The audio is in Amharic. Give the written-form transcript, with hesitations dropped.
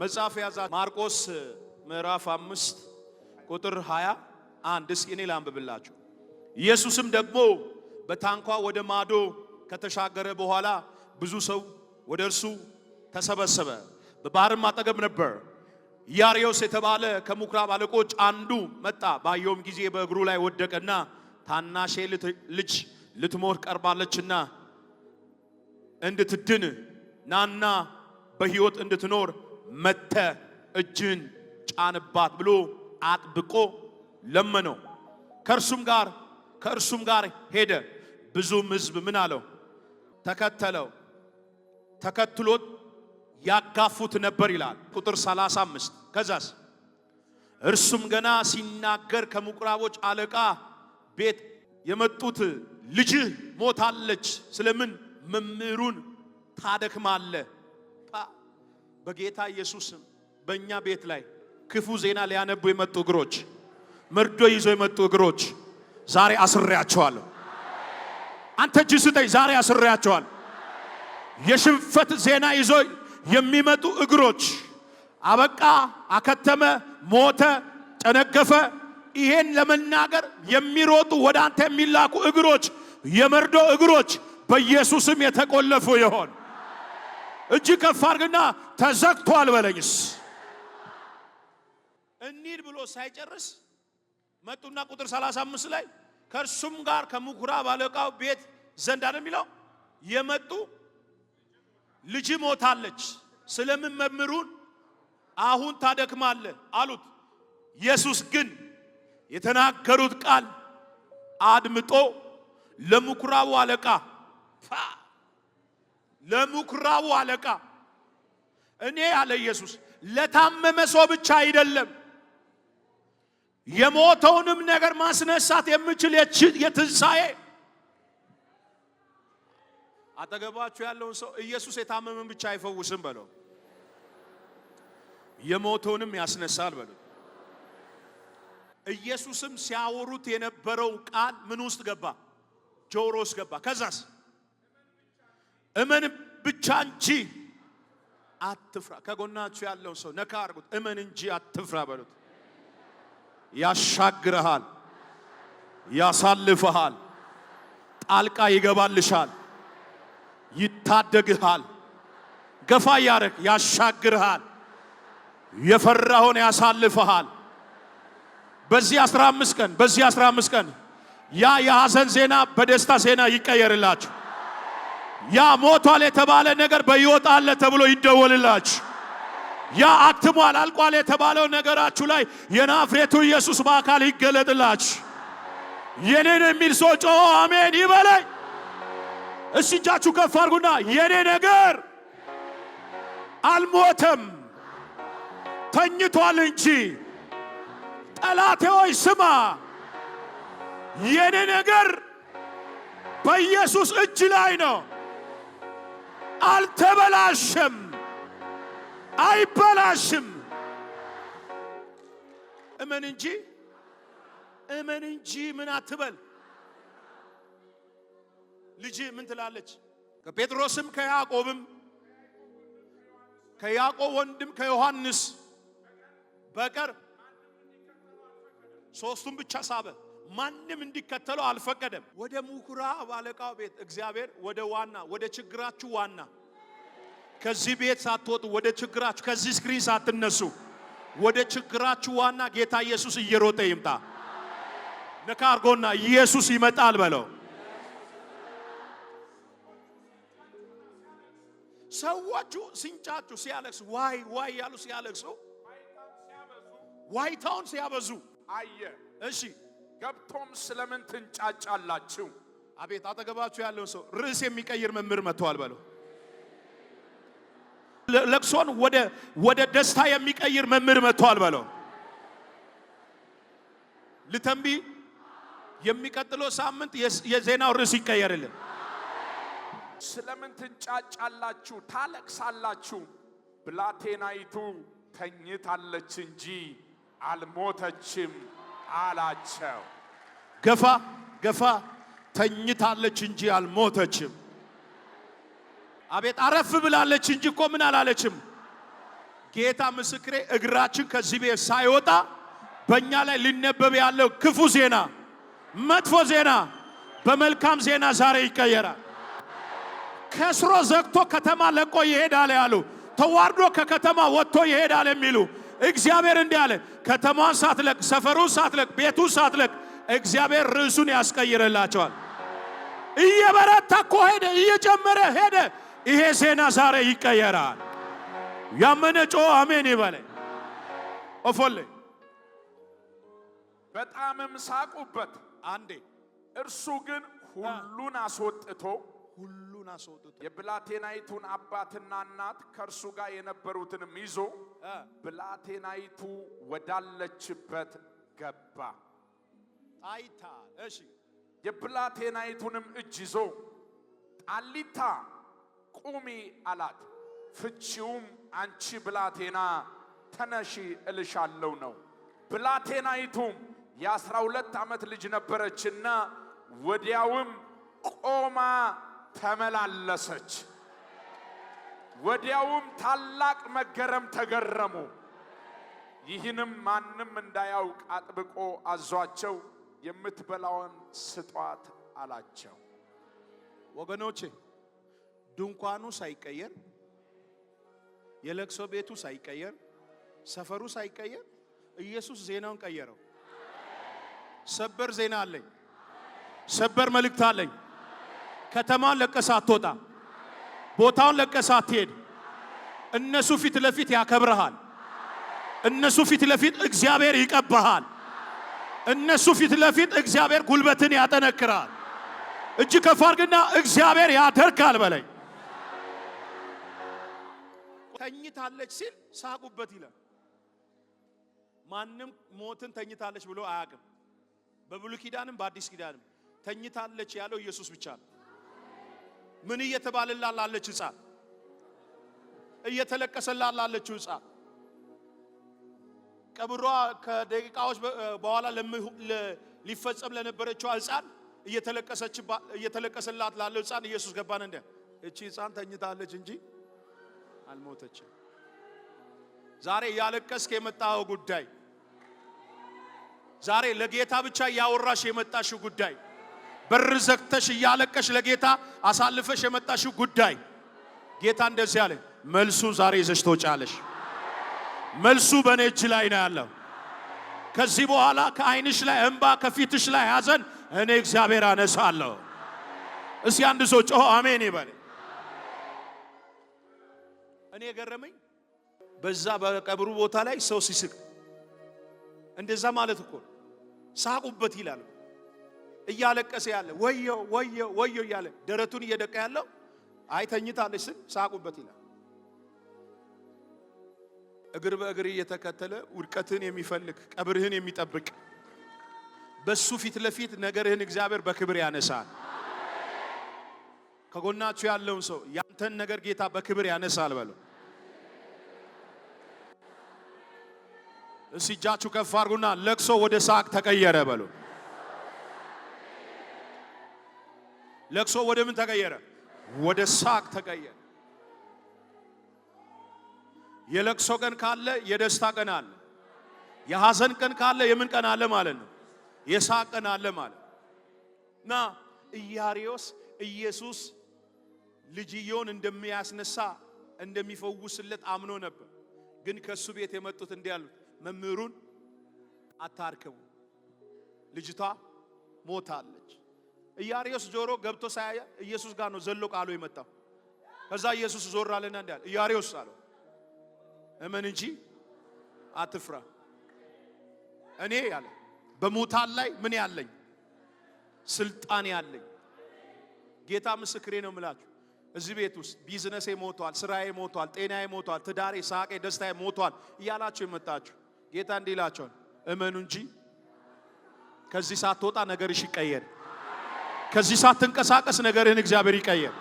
መጽሐፍ ያዛ ማርቆስ ምዕራፍ 5 ቁጥር 21 እስኪ እኔ ላንብብላችሁ። ኢየሱስም ደግሞ በታንኳ ወደ ማዶ ከተሻገረ በኋላ ብዙ ሰው ወደ እርሱ ተሰበሰበ። በባህርም አጠገብ ነበር። ኢያሪዮስ የተባለ ከምኵራብ አለቆች አንዱ መጣ። ባየውም ጊዜ በእግሩ ላይ ወደቀና ታናሼ ልጅ ልትሞት ቀርባለችና እንድትድን ናና በሕይወት እንድትኖር መጥተ እጅን ጫንባት ብሎ አጥብቆ ለመነው። ከእርሱም ጋር ሄደ። ብዙም ሕዝብ ምን አለው? ተከትሎት ያጋፉት ነበር ይላል። ቁጥር 35 ከዛስ እርሱም ገና ሲናገር ከምኵራቦች አለቃ ቤት የመጡት ልጅህ ሞታለች፣ ስለምን መምህሩን ታደክማለህ? በጌታ ኢየሱስም በእኛ ቤት ላይ ክፉ ዜና ሊያነቡ የመጡ እግሮች፣ መርዶ ይዞ የመጡ እግሮች ዛሬ አስሬያቸዋለሁ። አንተ እጅ ስጠኝ፣ ዛሬ አስሬያቸዋለሁ። የሽንፈት ዜና ይዞ የሚመጡ እግሮች አበቃ፣ አከተመ፣ ሞተ፣ ጨነገፈ፣ ይሄን ለመናገር የሚሮጡ ወደ አንተ የሚላኩ እግሮች፣ የመርዶ እግሮች በኢየሱስም የተቆለፉ ይሆን። እጅ ከፍ አድርግና ተዘግቷል በለኝስ። እንሂድ ብሎ ሳይጨርስ መጡና ቁጥር 35 ላይ ከእርሱም ጋር ከምኵራብ አለቃው ቤት ዘንድ አይደል የሚለው የመጡ ልጅ ሞታለች፣ ስለምን መምህሩን አሁን ታደክማለህ አሉት። ኢየሱስ ግን የተናገሩት ቃል አድምጦ ለምኵራቡ አለቃ እኔ ያለ ኢየሱስ ለታመመ ሰው ብቻ አይደለም የሞተውንም ነገር ማስነሳት የምችል የትንሣኤ አጠገባችሁ ያለውን ሰው ኢየሱስ የታመመን ብቻ አይፈውስም በለው፣ የሞተውንም ያስነሳል በለው። ኢየሱስም ሲያወሩት የነበረው ቃል ምን ውስጥ ገባ? ጆሮ ውስጥ ገባ። ከዛስ እመን ብቻ እንጂ አትፍራ። ከጎናችሁ ያለውን ሰው ነካ አድርጉት። እመን እንጂ አትፍራ በሉት። ያሻግረሃል፣ ያሳልፈሃል፣ ጣልቃ ይገባልሻል፣ ይታደግሃል፣ ገፋ ያረግ ያሻግርሃል፣ የፈራውን ያሳልፈሃል። በዚህ 15 ቀን ያ የሐዘን ዜና በደስታ ዜና ይቀየርላችሁ። ያ ሞቷል የተባለ ነገር በሕይወት አለ ተብሎ ይደወልላችሁ። ያ አክትሟል አልቋል የተባለው ነገራችሁ ላይ የናፍሬቱ ኢየሱስ በአካል ይገለጥላችሁ። የኔን የሚል ሰው ጮሆ አሜን ይበለኝ። እሺ እጃችሁ ከፍ አድርጉና የኔ ነገር አልሞተም ተኝቷል እንጂ። ጠላቴ ሆይ ስማ፣ የኔ ነገር በኢየሱስ እጅ ላይ ነው። አልተበላሸም፣ አይበላሽም። እመን እንጂ ምን አትበል። ልጅ ምን ትላለች? ከጴጥሮስም ከያዕቆብ ወንድም ከዮሐንስ በቀር ሶስቱም ብቻ ሳበ። ማንም እንዲከተለው አልፈቀደም። ወደ ምኵራብ አለቃው ቤት እግዚአብሔር ወደ ችግራችሁ ዋና ከዚህ ቤት ሳትወጡ ወደ ችግራችሁ ከዚህ ስክሪን ሳትነሱ ወደ ችግራችሁ ዋና ጌታ ኢየሱስ እየሮጠ ይምጣ። ነካ አርጎና ኢየሱስ ይመጣል በለው። ሰዎቹ ሲንጫጩ ሲያለቅሱ ዋይ ያሉ ሲያለቅሱ ዋይታውን ሲያበዙ አየ። እሺ ገብቶም ስለምን ትንጫጫላችሁ? አቤት አጠገባችሁ ያለው ሰው ርዕስ የሚቀይር መምህር መጥቷል በለው። ለቅሶን ወደ ደስታ የሚቀይር መምህር መጥቷል በለው። ልተንቢ የሚቀጥለው ሳምንት የዜናው ርዕስ ይቀየርልን። ስለምን ትንጫጫላችሁ ታለቅሳላችሁ? ብላቴናይቱ ተኝታለች እንጂ አልሞተችም አላቸው። ገፋ ተኝታለች እንጂ አልሞተችም። አቤት አረፍ ብላለች እንጂ እኮ ምን አላለችም? ጌታ ምስክሬ እግራችን ከዚህ ቤት ሳይወጣ በእኛ ላይ ሊነበብ ያለው ክፉ ዜና፣ መጥፎ ዜና በመልካም ዜና ዛሬ ይቀየራል። ከስሮ ዘግቶ ከተማ ለቆ ይሄዳል ያሉ፣ ተዋርዶ ከከተማ ወጥቶ ይሄዳል የሚሉ እግዚአብሔር እንዲህ አለ፣ ከተማን ሳትለቅ፣ ሰፈሩን ሳትለቅ፣ ቤቱን ሳትለቅ እግዚአብሔር ርዕሱን ያስቀይርላቸዋል። እየበረታ እኮ ሄደ፣ እየጨመረ ሄደ። ይሄ ዜና ዛሬ ይቀየራል። ያመነ ጮህ አሜን ይበል። ኦፎሌ በጣምም ሳቁበት። አንዴ እርሱ ግን ሁሉን አስወጥቶ የብላቴናይቱን አባትና እናት ከእርሱ ጋር የነበሩትንም ይዞ ብላቴናይቱ ወዳለችበት ገባ። አይታ እሺ፣ የብላቴናይቱንም እጅ ይዞ ጣሊታ ቁሚ አላት። ፍቺውም አንቺ ብላቴና ተነሺ እልሻለሁ ነው። ብላቴናይቱም የ12 ዓመት ልጅ ነበረችና ወዲያውም ቆማ ተመላለሰች። ወዲያውም ታላቅ መገረም ተገረሙ። ይህንም ማንም እንዳያውቅ አጥብቆ አዟቸው የምትበላውን ስጧት አላቸው። ወገኖቼ ድንኳኑ ሳይቀየር፣ የለቅሶ ቤቱ ሳይቀየር፣ ሰፈሩ ሳይቀየር ኢየሱስ ዜናውን ቀየረው። ሰበር ዜና አለኝ። ሰበር መልእክት አለኝ። ከተማን ለቀሳ አትወጣ፣ ቦታውን ለቀሳ አትሄድ። እነሱ ፊት ለፊት ያከብረሃል። እነሱ ፊት ለፊት እግዚአብሔር ይቀባሃል። እነሱ ፊት ለፊት እግዚአብሔር ጉልበትን ያጠነክራል። እጅ ከፍ አድርግና እግዚአብሔር ያደርጋል በለኝ። ተኝታለች ሲል ሳቁበት ይላል። ማንም ሞትን ተኝታለች ብሎ አያውቅም። በብሉይ ኪዳንም በአዲስ ኪዳንም ተኝታለች ያለው ኢየሱስ ብቻ ነው። ምን እየተባለላት ላለች ሕፃን፣ እየተለቀሰላት ላለችው ሕፃን፣ ቀብሯ ከደቂቃዎች በኋላ ሊፈጸም ለነበረችው ሕፃን እየተለቀሰላት ላለው ሕፃን ኢየሱስ ገባን። እንደ እቺ ሕፃን ተኝታለች እንጂ አልሞተችም። ዛሬ ያለቀስክ የመጣው ጉዳይ፣ ዛሬ ለጌታ ብቻ ያወራሽ የመጣሽው ጉዳይ፣ በር ዘግተሽ ያለቀሽ ለጌታ አሳልፈሽ የመጣሽው ጉዳይ፣ ጌታ እንደዚህ አለ፣ መልሱ ዛሬ ይዘሽ ትወጫለሽ። መልሱ በኔ እጅ ላይ ነው ያለው። ከዚህ በኋላ ከዓይንሽ ላይ እንባ፣ ከፊትሽ ላይ ሐዘን እኔ እግዚአብሔር አነሳለሁ። እስኪ አንድ ሰው ጮህ አሜን ይበል። እኔ የገረመኝ በዛ በቀብሩ ቦታ ላይ ሰው ሲስቅ፣ እንደዛ ማለት እኮ ሳቁበት ይላል። እያለቀሰ ያለ ወዮ ወዮ ወዮ እያለ ደረቱን እየደቀ ያለው አይ ተኝታለች ስል ሳቁበት ይላል። እግር በእግር እየተከተለ ውድቀትን የሚፈልግ ቀብርህን የሚጠብቅ በሱ ፊት ለፊት ነገርህን እግዚአብሔር በክብር ያነሳል። ከጎናችሁ ያለውን ሰው ያንተን ነገር ጌታ በክብር ያነሳል በለው። እስቲ እጃችሁ ከፍ አድርጉና ለቅሶ ወደ ሳቅ ተቀየረ በለው። ለቅሶ ወደ ምን ተቀየረ? ወደ ሳቅ ተቀየረ። የለቅሶ ቀን ካለ የደስታ ቀን አለ። የሐዘን ቀን ካለ የምን ቀን አለ ማለት ነው? የሳቅ ቀን አለ ማለት እና ኢያሪዮስ ኢየሱስ ልጅየውን እንደሚያስነሳ እንደሚፈውስለት አምኖ ነበር። ግን ከሱ ቤት የመጡት እንዲህ አሉት፣ መምህሩን አታርክሙ፣ ልጅቷ ሞታለች። ኢያሪዮስ ጆሮ ገብቶ ሳያየ ኢየሱስ ጋር ነው ዘሎ ቃሉ የመጣው። ከዛ ኢየሱስ ዞር አለና እንዲህ አለ፣ ኢያሪዮስ አለው እመን እንጂ አትፍራ። እኔ ያለ በሙታን ላይ ምን ያለኝ ስልጣን ያለኝ ጌታ ምስክሬ ነው የምላችሁ። እዚህ ቤት ውስጥ ቢዝነሴ ሞቷል፣ ስራዬ ሞቷል፣ ጤናዬ ሞቷል፣ ትዳሬ፣ ሳቄ፣ ደስታዬ ሞቷል እያላችሁ የመጣችሁ ጌታ እንዲህ ይላችኋል፣ እመኑ እንጂ ከዚህ ሳትወጣ ነገርሽ ይቀየር። ከዚህ ሳትንቀሳቀስ ነገርህን እግዚአብሔር ይቀየር።